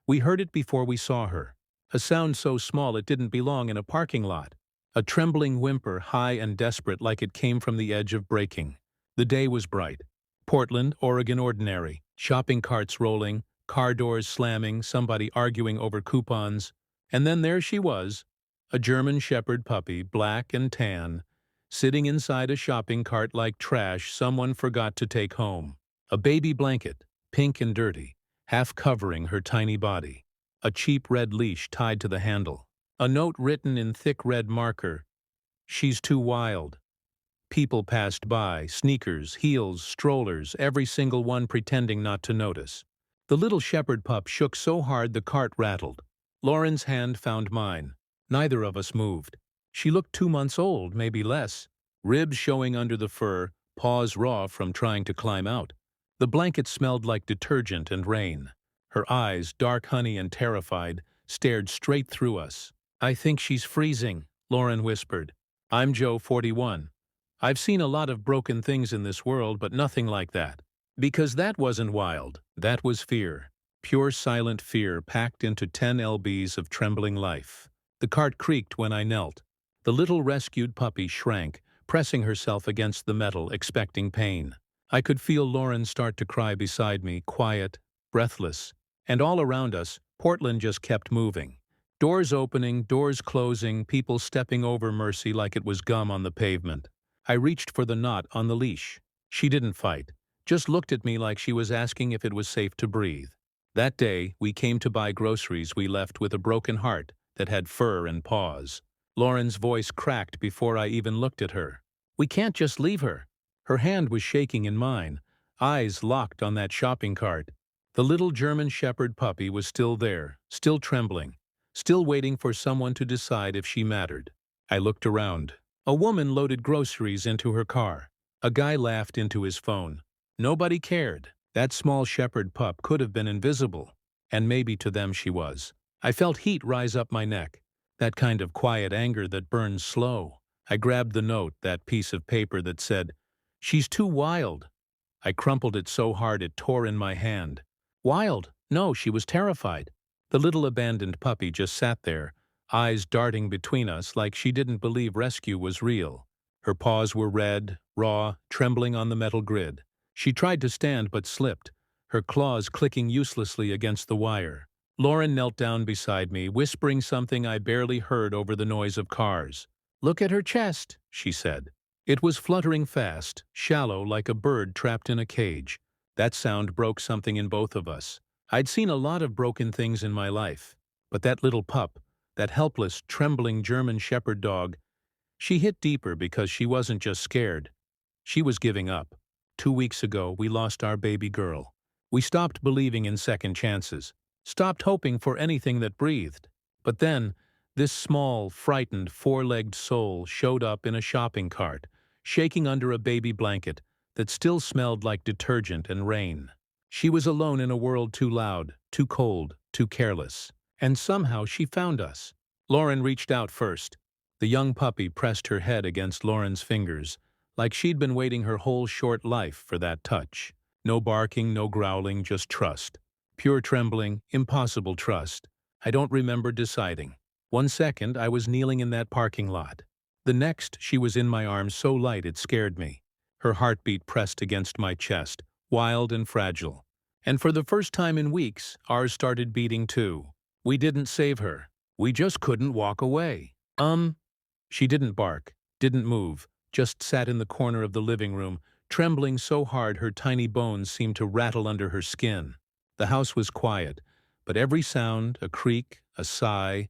We heard it before we saw her. A sound so small it didn't belong in a parking lot. A trembling whimper, high and desperate like it came from the edge of breaking. The day was bright. Portland, Oregon ordinary. Shopping carts rolling, car doors slamming, somebody arguing over coupons. And then there she was, a German Shepherd puppy, black and tan, sitting inside a shopping cart like trash someone forgot to take home. A baby blanket, pink and dirty, half covering her tiny body. A cheap red leash tied to the handle. A note written in thick red marker, "She's too wild." People passed by, sneakers, heels, strollers, every single one pretending not to notice. The little shepherd pup shook so hard the cart rattled. Lauren's hand found mine. Neither of us moved. She looked 2 months old, maybe less. Ribs showing under the fur, paws raw from trying to climb out. The blanket smelled like detergent and rain. Her eyes, dark honey and terrified, stared straight through us. "I think she's freezing," Lauren whispered. "I'm Joe, 41. I've seen a lot of broken things in this world, but nothing like that." Because that wasn't wild. That was fear. Pure silent fear packed into 10 lbs of trembling life. The cart creaked when I knelt. The little rescued puppy shrank, pressing herself against the metal, expecting pain. I could feel Lauren start to cry beside me, quiet, breathless. And all around us, Portland just kept moving. Doors opening, doors closing, people stepping over Mercy like it was gum on the pavement. I reached for the knot on the leash. She didn't fight, just looked at me like she was asking if it was safe to breathe. That day, we came to buy groceries. We left with a broken heart that had fur and paws. Lauren's voice cracked before I even looked at her. "We can't just leave her." Her hand was shaking in mine, eyes locked on that shopping cart. The little German Shepherd puppy was still there, still trembling, still waiting for someone to decide if she mattered. I looked around. A woman loaded groceries into her car. A guy laughed into his phone. Nobody cared. That small shepherd pup could have been invisible. And maybe to them she was. I felt heat rise up my neck. That kind of quiet anger that burns slow. I grabbed the note, that piece of paper that said, "She's too wild." I crumpled it so hard it tore in my hand. Wild? No, she was terrified. The little abandoned puppy just sat there, eyes darting between us like she didn't believe rescue was real. Her paws were red, raw, trembling on the metal grid. She tried to stand but slipped, her claws clicking uselessly against the wire. Lauren knelt down beside me, whispering something I barely heard over the noise of cars. "Look at her chest," she said. It was fluttering fast, shallow like a bird trapped in a cage. That sound broke something in both of us. I'd seen a lot of broken things in my life, but that little pup, that helpless, trembling German Shepherd dog, she hit deeper because she wasn't just scared. She was giving up. 2 weeks ago, we lost our baby girl. We stopped believing in second chances, stopped hoping for anything that breathed. But then, this small, frightened, four-legged soul showed up in a shopping cart, shaking under a baby blanket that still smelled like detergent and rain. She was alone in a world too loud, too cold, too careless. And somehow she found us. Lauren reached out first. The young puppy pressed her head against Lauren's fingers, like she'd been waiting her whole short life for that touch. No barking, no growling, just trust. Pure trembling, impossible trust. I don't remember deciding. 1 second, I was kneeling in that parking lot. The next, she was in my arms so light it scared me. Her heartbeat pressed against my chest, wild and fragile. And for the first time in weeks, ours started beating too. We didn't save her. We just couldn't walk away. She didn't bark, didn't move, just sat in the corner of the living room, trembling so hard her tiny bones seemed to rattle under her skin. The house was quiet, but every sound, a creak, a sigh,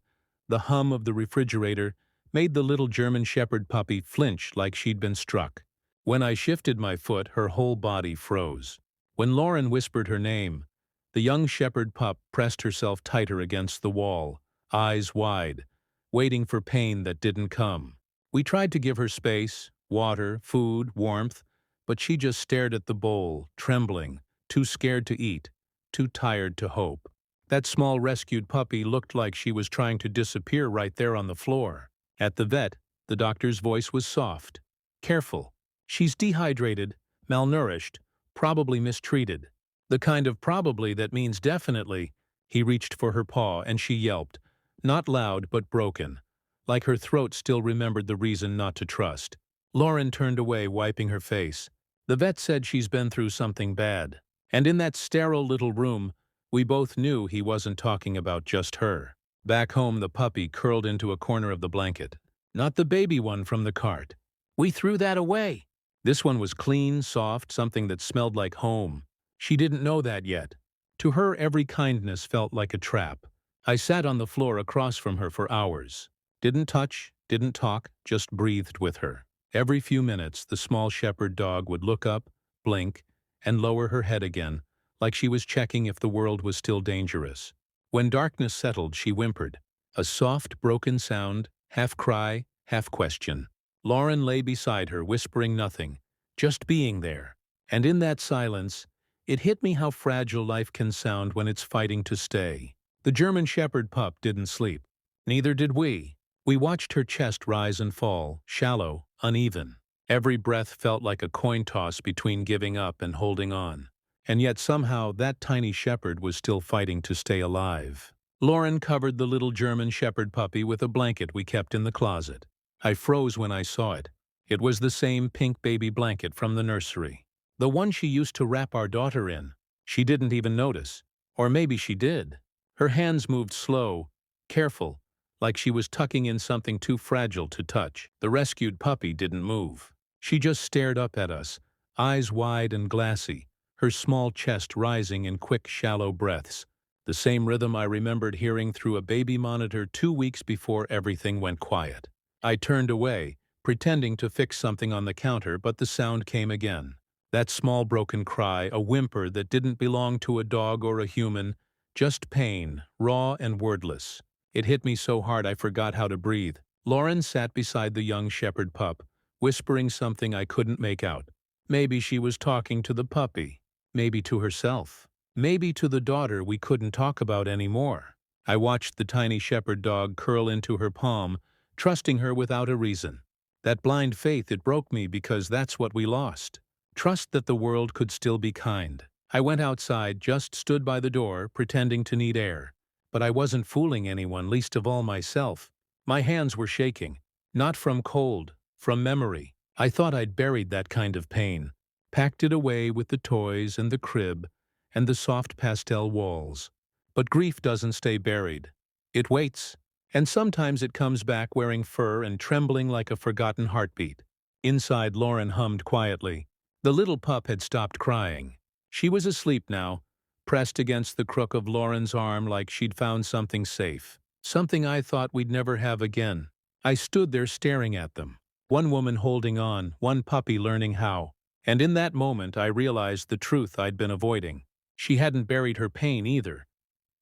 the hum of the refrigerator, made the little German Shepherd puppy flinch like she'd been struck. When I shifted my foot, her whole body froze. When Lauren whispered her name, the young shepherd pup pressed herself tighter against the wall, eyes wide, waiting for pain that didn't come. We tried to give her space, water, food, warmth, but she just stared at the bowl, trembling, too scared to eat, too tired to hope. That small rescued puppy looked like she was trying to disappear right there on the floor. At the vet, the doctor's voice was soft, careful. "She's dehydrated, malnourished, probably mistreated." The kind of probably that means definitely. He reached for her paw and she yelped, not loud but broken, like her throat still remembered the reason not to trust. Lauren turned away, wiping her face. The vet said she's been through something bad. And in that sterile little room, we both knew he wasn't talking about just her. Back home, the puppy curled into a corner of the blanket. Not the baby one from the cart. We threw that away. This one was clean, soft, something that smelled like home. She didn't know that yet. To her, every kindness felt like a trap. I sat on the floor across from her for hours. Didn't touch, didn't talk, just breathed with her. Every few minutes, the small shepherd dog would look up, blink, and lower her head again, like she was checking if the world was still dangerous. When darkness settled, she whimpered, a soft, broken sound, half cry, half question. Lauren lay beside her, whispering nothing, just being there. And in that silence, it hit me how fragile life can sound when it's fighting to stay. The German Shepherd pup didn't sleep. Neither did we. We watched her chest rise and fall, shallow, uneven. Every breath felt like a coin toss between giving up and holding on. And yet somehow that tiny shepherd was still fighting to stay alive. Lauren covered the little German Shepherd puppy with a blanket we kept in the closet. I froze when I saw it. It was the same pink baby blanket from the nursery. The one she used to wrap our daughter in. She didn't even notice. Or maybe she did. Her hands moved slow, careful, like she was tucking in something too fragile to touch. The rescued puppy didn't move. She just stared up at us, eyes wide and glassy, her small chest rising in quick, shallow breaths. The same rhythm I remembered hearing through a baby monitor 2 weeks before everything went quiet. I turned away, pretending to fix something on the counter, but the sound came again. That small broken cry, a whimper that didn't belong to a dog or a human, just pain, raw and wordless. It hit me so hard I forgot how to breathe. Lauren sat beside the young shepherd pup, whispering something I couldn't make out. Maybe she was talking to the puppy. Maybe to herself. Maybe to the daughter we couldn't talk about anymore. I watched the tiny shepherd dog curl into her palm, trusting her without a reason. That blind faith, it broke me because that's what we lost. Trust that the world could still be kind. I went outside, just stood by the door, pretending to need air. But I wasn't fooling anyone, least of all myself. My hands were shaking. Not from cold, from memory. I thought I'd buried that kind of pain. Packed it away with the toys and the crib and the soft pastel walls. But grief doesn't stay buried. It waits. And sometimes it comes back wearing fur and trembling like a forgotten heartbeat. Inside, Lauren hummed quietly. The little pup had stopped crying. She was asleep now, pressed against the crook of Lauren's arm like she'd found something safe. Something I thought we'd never have again. I stood there staring at them. One woman holding on, one puppy learning how. And in that moment I realized the truth I'd been avoiding. She hadn't buried her pain either.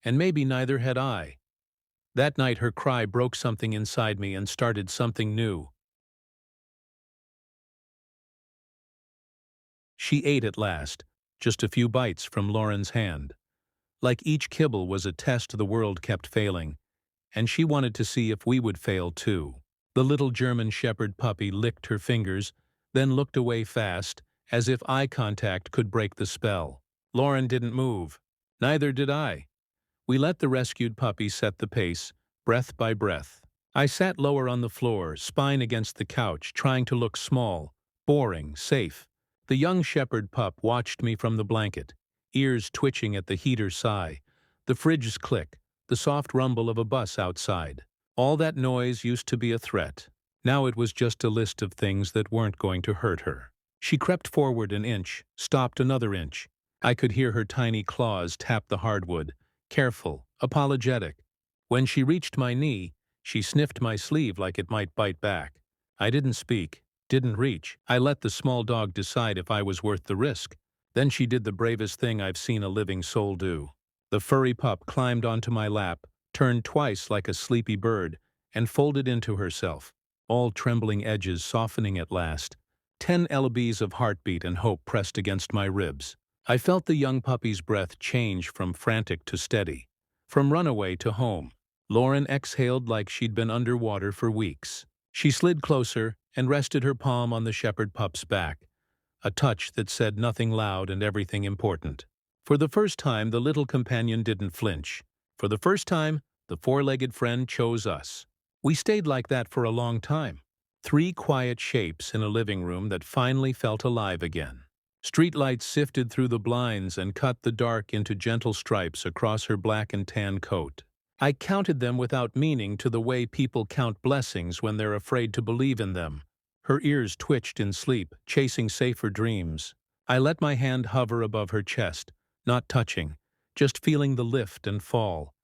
And maybe neither had I. That night her cry broke something inside me and started something new. She ate at last, just a few bites from Lauren's hand. Like each kibble was a test the world kept failing, and she wanted to see if we would fail too. The little German Shepherd puppy licked her fingers, then looked away fast, as if eye contact could break the spell. Lauren didn't move. Neither did I. We let the rescued puppy set the pace, breath by breath. I sat lower on the floor, spine against the couch, trying to look small, boring, safe. The young shepherd pup watched me from the blanket, ears twitching at the heater's sigh, the fridge's click, the soft rumble of a bus outside. All that noise used to be a threat. Now it was just a list of things that weren't going to hurt her. She crept forward an inch, stopped another inch. I could hear her tiny claws tap the hardwood, careful, apologetic. When she reached my knee, she sniffed my sleeve like it might bite back. I didn't speak, didn't reach. I let the small dog decide if I was worth the risk. Then she did the bravest thing I've seen a living soul do. The furry pup climbed onto my lap, turned twice like a sleepy bird, and folded into herself, all trembling edges softening at last. 10 lbs of heartbeat and hope pressed against my ribs. I felt the young puppy's breath change from frantic to steady, from runaway to home. Lauren exhaled like she'd been underwater for weeks. She slid closer and rested her palm on the shepherd pup's back, a touch that said nothing loud and everything important. For the first time, the little companion didn't flinch. For the first time, the four-legged friend chose us. We stayed like that for a long time. Three quiet shapes in a living room that finally felt alive again. Streetlights sifted through the blinds and cut the dark into gentle stripes across her black and tan coat. I counted them without meaning to the way people count blessings when they're afraid to believe in them. Her ears twitched in sleep, chasing safer dreams. I let my hand hover above her chest, not touching, just feeling the lift and fall.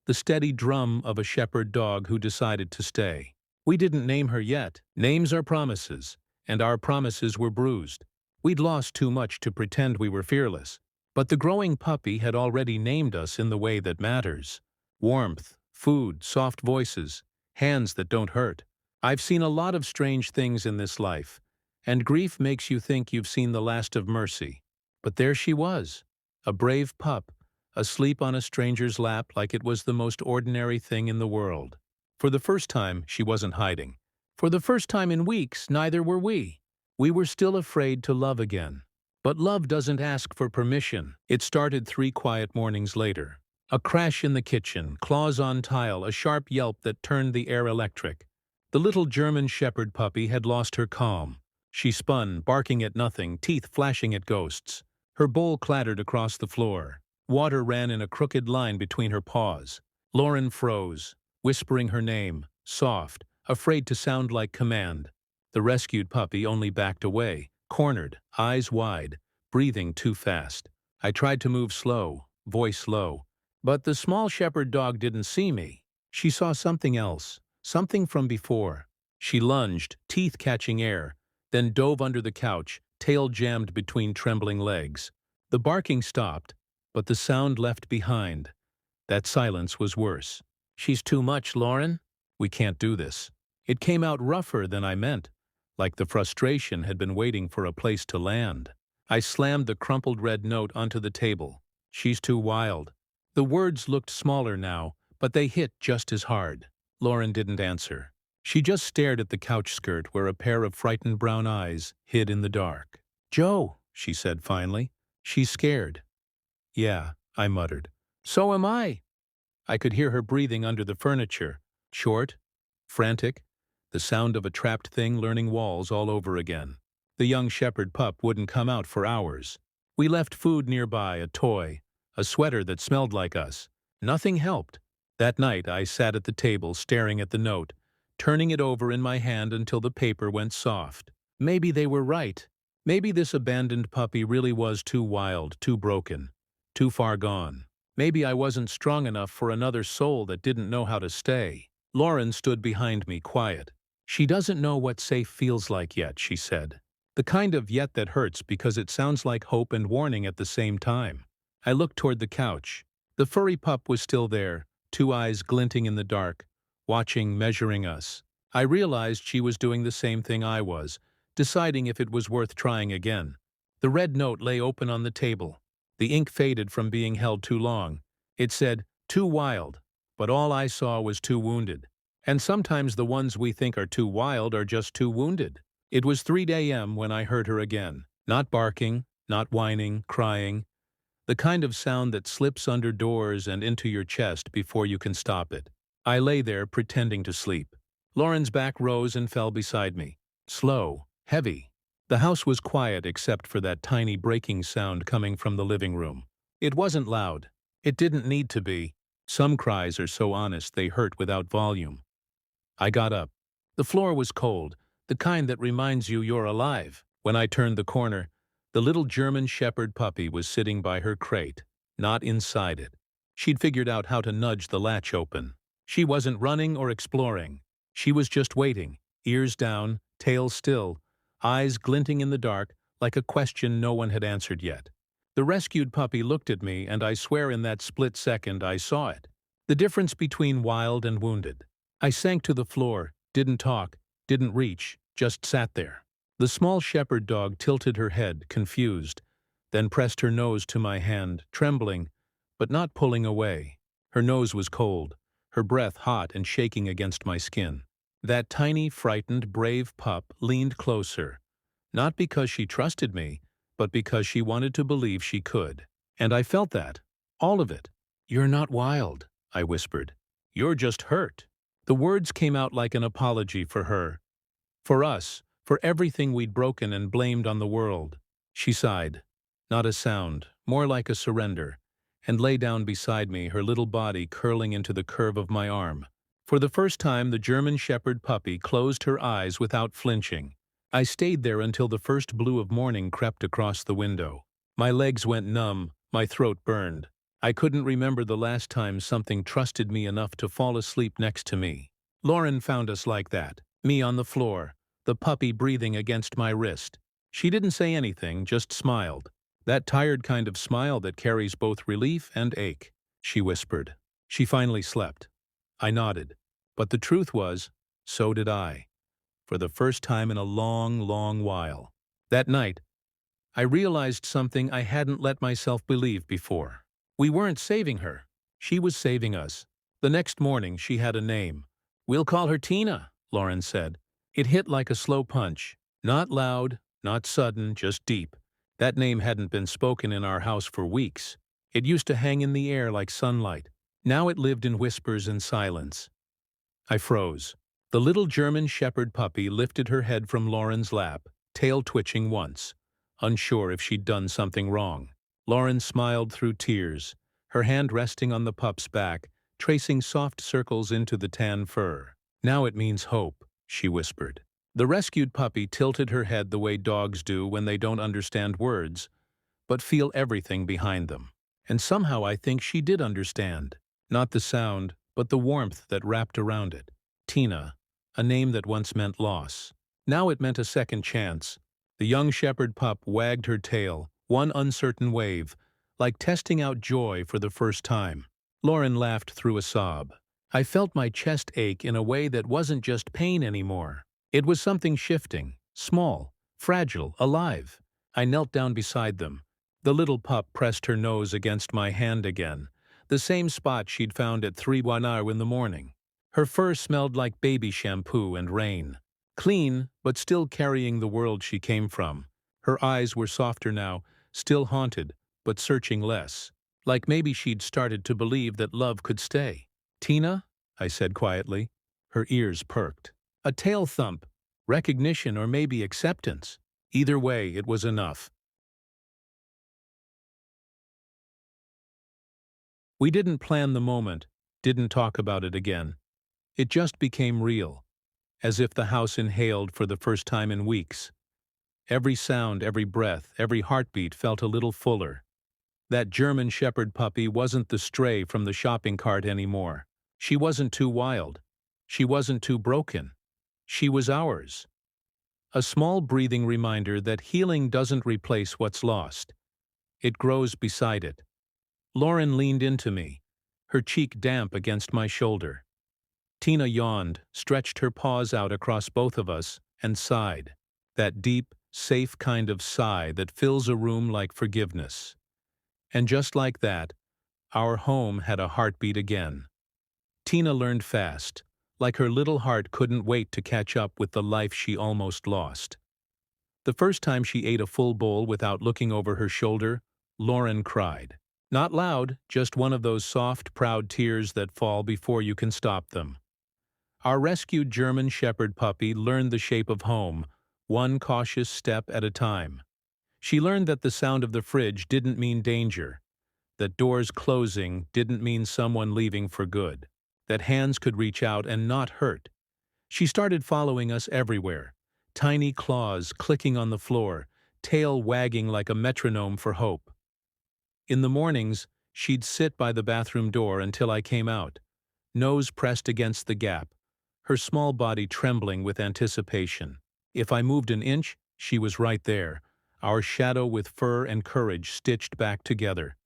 The steady drum of a shepherd dog who decided to stay. We didn't name her yet. Names are promises, and our promises were bruised. We'd lost too much to pretend we were fearless. But the growing puppy had already named us in the way that matters. Warmth, food, soft voices, hands that don't hurt. I've seen a lot of strange things in this life, and grief makes you think you've seen the last of mercy. But there she was, a brave pup, asleep on a stranger's lap like it was the most ordinary thing in the world. For the first time, she wasn't hiding. For the first time in weeks, neither were we. We were still afraid to love again. But love doesn't ask for permission. It started 3 quiet mornings later. A crash in the kitchen, claws on tile, a sharp yelp that turned the air electric. The little German shepherd puppy had lost her calm. She spun, barking at nothing, teeth flashing at ghosts. Her bowl clattered across the floor. Water ran in a crooked line between her paws. Lauren froze, whispering her name, soft, afraid to sound like command. The rescued puppy only backed away, cornered, eyes wide, breathing too fast. I tried to move slow, voice low. But the small shepherd dog didn't see me. She saw something else, something from before. She lunged, teeth catching air, then dove under the couch, tail jammed between trembling legs. The barking stopped, but the sound left behind. That silence was worse. "She's too much, Lauren. We can't do this." It came out rougher than I meant, like the frustration had been waiting for a place to land. I slammed the crumpled red note onto the table. "She's too wild." The words looked smaller now, but they hit just as hard. Lauren didn't answer. She just stared at the couch skirt where a pair of frightened brown eyes hid in the dark. "Joe," she said finally, "she's scared." "Yeah," I muttered. "So am I." I could hear her breathing under the furniture. Short, frantic, the sound of a trapped thing learning walls all over again. The young shepherd pup wouldn't come out for hours. We left food nearby, a toy, a sweater that smelled like us. Nothing helped. That night I sat at the table staring at the note, turning it over in my hand until the paper went soft. Maybe they were right. Maybe this abandoned puppy really was too wild, too broken, too far gone. Maybe I wasn't strong enough for another soul that didn't know how to stay. Lauren stood behind me, quiet. "She doesn't know what safe feels like yet," she said. The kind of yet that hurts because it sounds like hope and warning at the same time. I looked toward the couch. The furry pup was still there, 2 eyes glinting in the dark, watching, measuring us. I realized she was doing the same thing I was, deciding if it was worth trying again. The red note lay open on the table. The ink faded from being held too long. It said, "Too wild," but all I saw was "too wounded." And sometimes the ones we think are too wild are just too wounded. It was 3 a.m. when I heard her again. Not barking, not whining, crying. The kind of sound that slips under doors and into your chest before you can stop it. I lay there pretending to sleep. Lauren's back rose and fell beside me. Slow, heavy. The house was quiet except for that tiny breaking sound coming from the living room. It wasn't loud. It didn't need to be. Some cries are so honest they hurt without volume. I got up. The floor was cold, the kind that reminds you you're alive. When I turned the corner, the little German shepherd puppy was sitting by her crate, not inside it. She'd figured out how to nudge the latch open. She wasn't running or exploring. She was just waiting, ears down, tail still, eyes glinting in the dark like a question no one had answered yet. The rescued puppy looked at me, and I swear in that split second I saw it. The difference between wild and wounded. I sank to the floor, didn't talk, didn't reach, just sat there. The small shepherd dog tilted her head, confused, then pressed her nose to my hand, trembling, but not pulling away. Her nose was cold, her breath hot and shaking against my skin. That tiny, frightened, brave pup leaned closer, not because she trusted me, but because she wanted to believe she could. And I felt that. All of it. "You're not wild," I whispered. You're just hurt. The words came out like an apology for her. For us, for everything we'd broken and blamed on the world. She sighed. Not a sound, more like a surrender, and lay down beside me, her little body curling into the curve of my arm. For the first time, the German Shepherd puppy closed her eyes without flinching. I stayed there until the first blue of morning crept across the window. My legs went numb, my throat burned. I couldn't remember the last time something trusted me enough to fall asleep next to me. Lauren found us like that, me on the floor, the puppy breathing against my wrist. She didn't say anything, just smiled. That tired kind of smile that carries both relief and ache. She whispered. She finally slept. I nodded. But the truth was, so did I. For the first time in a long, long while. That night, I realized something I hadn't let myself believe before. We weren't saving her. She was saving us. The next morning, she had a name. We'll call her Tina, Lauren said. It hit like a slow punch. Not loud, not sudden, just deep. That name hadn't been spoken in our house for weeks. It used to hang in the air like sunlight. Now it lived in whispers and silence. I froze. The little German Shepherd puppy lifted her head from Lauren's lap, tail twitching once, unsure if she'd done something wrong. Lauren smiled through tears, her hand resting on the pup's back, tracing soft circles into the tan fur. Now it means hope, she whispered. The rescued puppy tilted her head the way dogs do when they don't understand words, but feel everything behind them. And somehow I think she did understand. Not the sound, but the warmth that wrapped around it. Tina, a name that once meant loss. Now it meant a second chance. The young shepherd pup wagged her tail, one uncertain wave, like testing out joy for the first time. Lauren laughed through a sob. I felt my chest ache in a way that wasn't just pain anymore. It was something shifting, small, fragile, alive. I knelt down beside them. The little pup pressed her nose against my hand again, the same spot she'd found at 3:00 in the morning. Her fur smelled like baby shampoo and rain. Clean, but still carrying the world she came from. Her eyes were softer now, still haunted, but searching less. Like maybe she'd started to believe that love could stay. Tina, I said quietly. Her ears perked. A tail thump, recognition or maybe acceptance. Either way, it was enough. We didn't plan the moment, didn't talk about it again. It just became real, as if the house inhaled for the first time in weeks. Every sound, every breath, every heartbeat felt a little fuller. That German Shepherd puppy wasn't the stray from the shopping cart anymore. She wasn't too wild. She wasn't too broken. She was ours. A small breathing reminder that healing doesn't replace what's lost. It grows beside it. Lauren leaned into me, her cheek damp against my shoulder. Tina yawned, stretched her paws out across both of us, and sighed. That deep, safe kind of sigh that fills a room like forgiveness. And just like that, our home had a heartbeat again. Tina learned fast, like her little heart couldn't wait to catch up with the life she almost lost. The first time she ate a full bowl without looking over her shoulder, Lauren cried. Not loud, just one of those soft, proud tears that fall before you can stop them. Our rescued German Shepherd puppy learned the shape of home, one cautious step at a time. She learned that the sound of the fridge didn't mean danger, that doors closing didn't mean someone leaving for good, that hands could reach out and not hurt. She started following us everywhere, tiny claws clicking on the floor, tail wagging like a metronome for hope. In the mornings, she'd sit by the bathroom door until I came out, nose pressed against the gap, her small body trembling with anticipation. If I moved an inch, she was right there, our shadow with fur and courage stitched back together.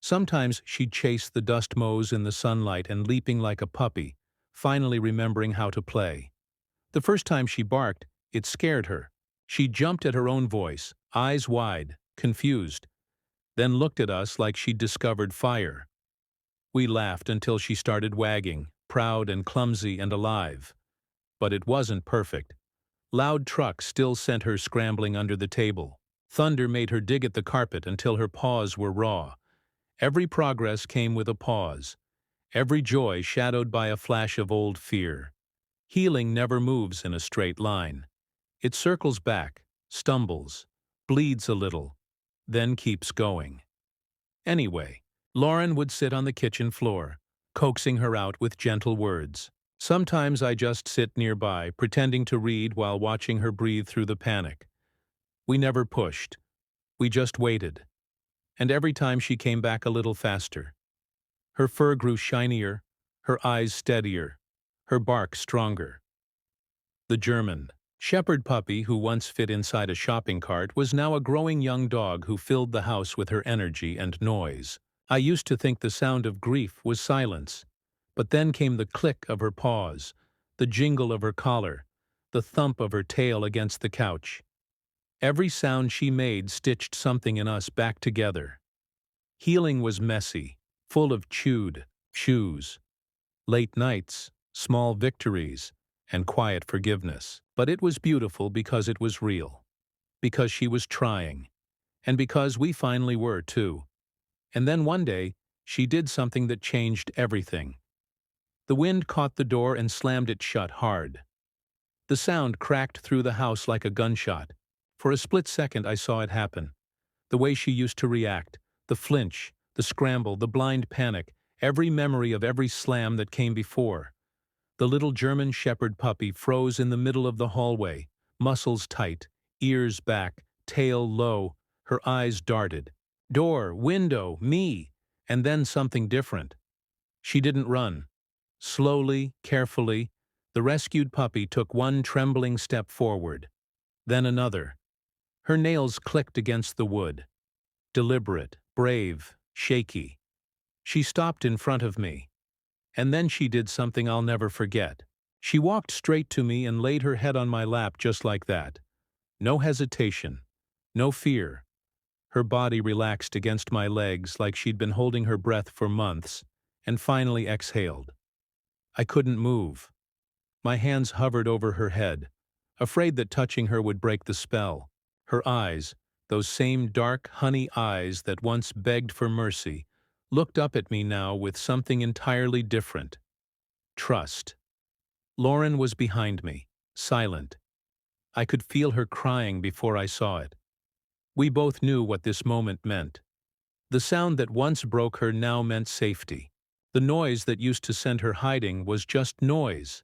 Sometimes she'd chase the dust mows in the sunlight and leaping like a puppy, finally remembering how to play. The first time she barked, it scared her. She jumped at her own voice, eyes wide, confused, then looked at us like she'd discovered fire. We laughed until she started wagging, proud and clumsy and alive. But it wasn't perfect. Loud trucks still sent her scrambling under the table. Thunder made her dig at the carpet until her paws were raw. Every progress came with a pause, every joy shadowed by a flash of old fear. Healing never moves in a straight line. It circles back, stumbles, bleeds a little, then keeps going. Anyway, Lauren would sit on the kitchen floor, coaxing her out with gentle words. Sometimes I just sit nearby, pretending to read while watching her breathe through the panic. We never pushed. We just waited. And every time she came back a little faster. Her fur grew shinier, her eyes steadier, her bark stronger. The German shepherd puppy who once fit inside a shopping cart was now a growing young dog who filled the house with her energy and noise. I used to think the sound of grief was silence, but then came the click of her paws, the jingle of her collar, the thump of her tail against the couch. Every sound she made stitched something in us back together. Healing was messy, full of chewed shoes, late nights, small victories, and quiet forgiveness. But it was beautiful because it was real, because she was trying, and because we finally were too. And then one day, she did something that changed everything. The wind caught the door and slammed it shut hard. The sound cracked through the house like a gunshot. For a split second I saw it happen. The way she used to react, the flinch, the scramble, the blind panic, every memory of every slam that came before. The little German shepherd puppy froze in the middle of the hallway, muscles tight, ears back, tail low, her eyes darted. Door, window, me, and then something different. She didn't run. Slowly, carefully, the rescued puppy took one trembling step forward, then another. Her nails clicked against the wood. Deliberate, brave, shaky. She stopped in front of me. And then she did something I'll never forget. She walked straight to me and laid her head on my lap just like that. No hesitation. No fear. Her body relaxed against my legs like she'd been holding her breath for months, and finally exhaled. I couldn't move. My hands hovered over her head, afraid that touching her would break the spell. Her eyes, those same dark, honey eyes that once begged for mercy, looked up at me now with something entirely different. Trust. Lauren was behind me, silent. I could feel her crying before I saw it. We both knew what this moment meant. The sound that once broke her now meant safety. The noise that used to send her hiding was just noise.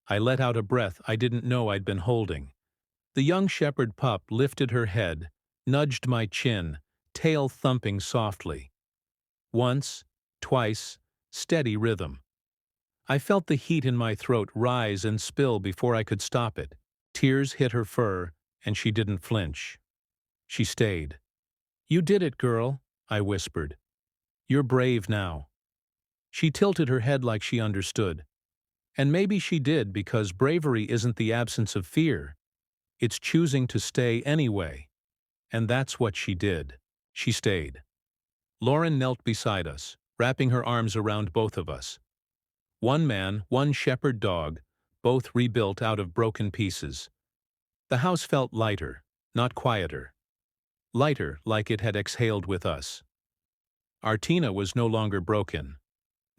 I let out a breath I didn't know I'd been holding. The young shepherd pup lifted her head, nudged my chin, tail thumping softly. Once, twice, steady rhythm. I felt the heat in my throat rise and spill before I could stop it. Tears hit her fur, and she didn't flinch. She stayed. "You did it, girl," I whispered. "You're brave now." She tilted her head like she understood. And maybe she did, because bravery isn't the absence of fear. It's choosing to stay anyway. And that's what she did. She stayed. Lauren knelt beside us, wrapping her arms around both of us. One man, one shepherd dog, both rebuilt out of broken pieces. The house felt lighter, not quieter. Lighter, like it had exhaled with us. Our Tina was no longer broken.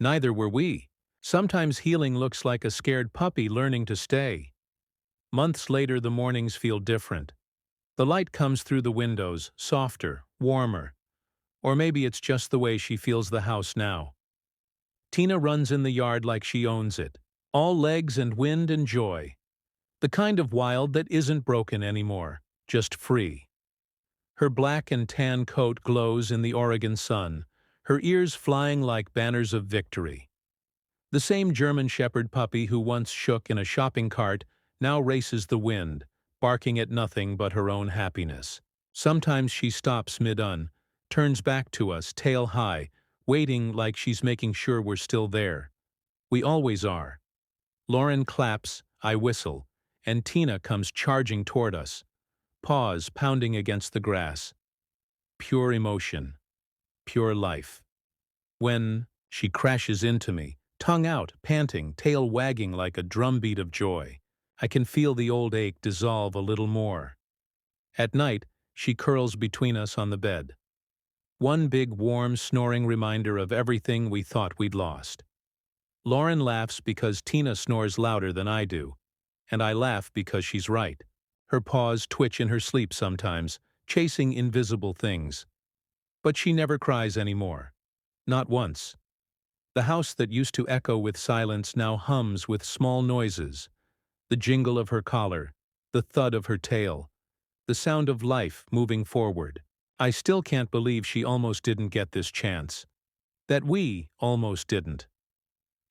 Neither were we. Sometimes healing looks like a scared puppy learning to stay. Months later, the mornings feel different. The light comes through the windows, softer, warmer. Or maybe it's just the way she feels the house now. Tina runs in the yard like she owns it, all legs and wind and joy. The kind of wild that isn't broken anymore, just free. Her black and tan coat glows in the Oregon sun, her ears flying like banners of victory. The same German shepherd puppy who once shook in a shopping cart now races the wind, barking at nothing but her own happiness. Sometimes she stops mid-un, turns back to us, tail high, waiting like she's making sure we're still there. We always are. Lauren claps, I whistle, and Tina comes charging toward us, paws pounding against the grass. Pure emotion. Pure life. When she crashes into me, tongue out, panting, tail wagging like a drumbeat of joy, I can feel the old ache dissolve a little more. At night, she curls between us on the bed. One big, warm, snoring reminder of everything we thought we'd lost. Lauren laughs because Tina snores louder than I do, and I laugh because she's right. Her paws twitch in her sleep sometimes, chasing invisible things. But she never cries anymore. Not once. The house that used to echo with silence now hums with small noises. The jingle of her collar, the thud of her tail, the sound of life moving forward. I still can't believe she almost didn't get this chance. That we almost didn't.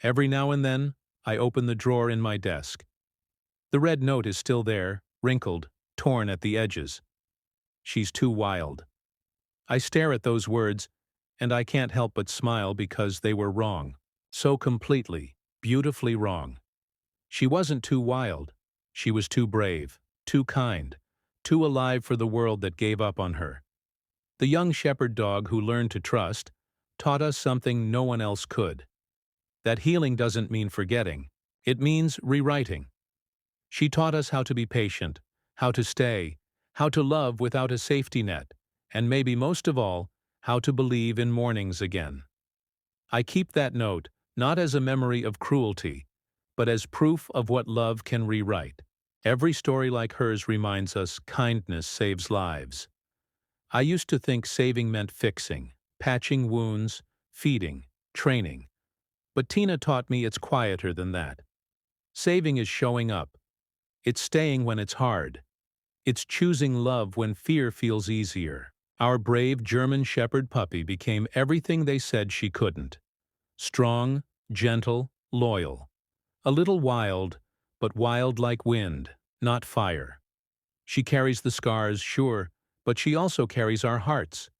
Every now and then, I open the drawer in my desk. The red note is still there, wrinkled, torn at the edges. She's too wild. I stare at those words, and I can't help but smile because they were wrong. So completely, beautifully wrong. She wasn't too wild. She was too brave, too kind, too alive for the world that gave up on her. The young shepherd dog who learned to trust taught us something no one else could. That healing doesn't mean forgetting. It means rewriting. She taught us how to be patient, how to stay, how to love without a safety net, and maybe most of all, how to believe in mornings again. I keep that note not as a memory of cruelty, but as proof of what love can rewrite. Every story like hers reminds us kindness saves lives. I used to think saving meant fixing, patching wounds, feeding, training. But Tina taught me it's quieter than that. Saving is showing up. It's staying when it's hard. It's choosing love when fear feels easier. Our brave German Shepherd puppy became everything they said she couldn't. Strong, gentle, loyal. A little wild, but wild like wind, not fire. She carries the scars, sure, but she also carries our hearts.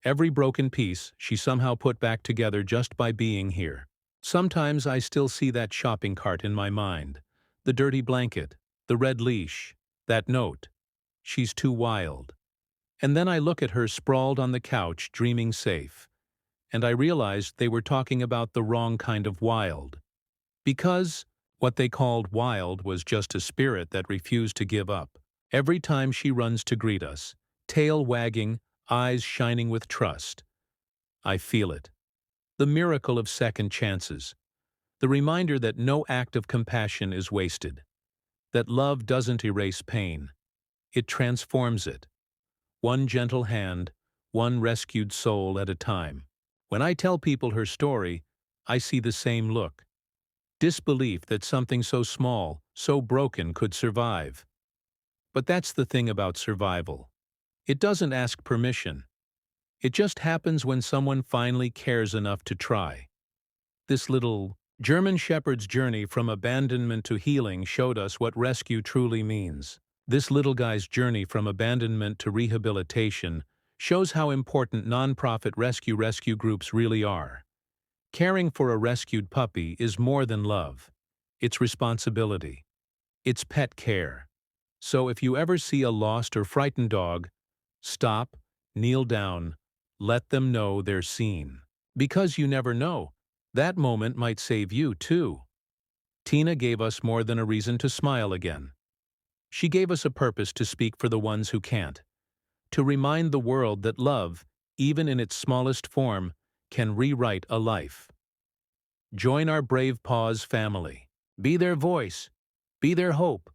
Every broken piece she somehow put back together just by being here. Sometimes I still see that shopping cart in my mind. The dirty blanket, the red leash, that note. She's too wild. And then I look at her sprawled on the couch, dreaming safe. And I realized they were talking about the wrong kind of wild. Because what they called wild was just a spirit that refused to give up. Every time she runs to greet us, tail wagging, eyes shining with trust, I feel it. The miracle of second chances. The reminder that no act of compassion is wasted. That love doesn't erase pain. It transforms it. One gentle hand, one rescued soul at a time. When I tell people her story, I see the same look. Disbelief that something so small, so broken could survive. But that's the thing about survival. It doesn't ask permission. It just happens when someone finally cares enough to try. This little German Shepherd's journey from abandonment to healing showed us what rescue truly means. This little guy's journey from abandonment to rehabilitation shows how important nonprofit rescue groups really are. Caring for a rescued puppy is more than love. It's responsibility. It's pet care. So if you ever see a lost or frightened dog, stop, kneel down, let them know they're seen. Because you never know, that moment might save you too. Tina gave us more than a reason to smile again. She gave us a purpose to speak for the ones who can't. To remind the world that love, even in its smallest form, can rewrite a life. Join our Brave Paws family. Be their voice. Be their hope.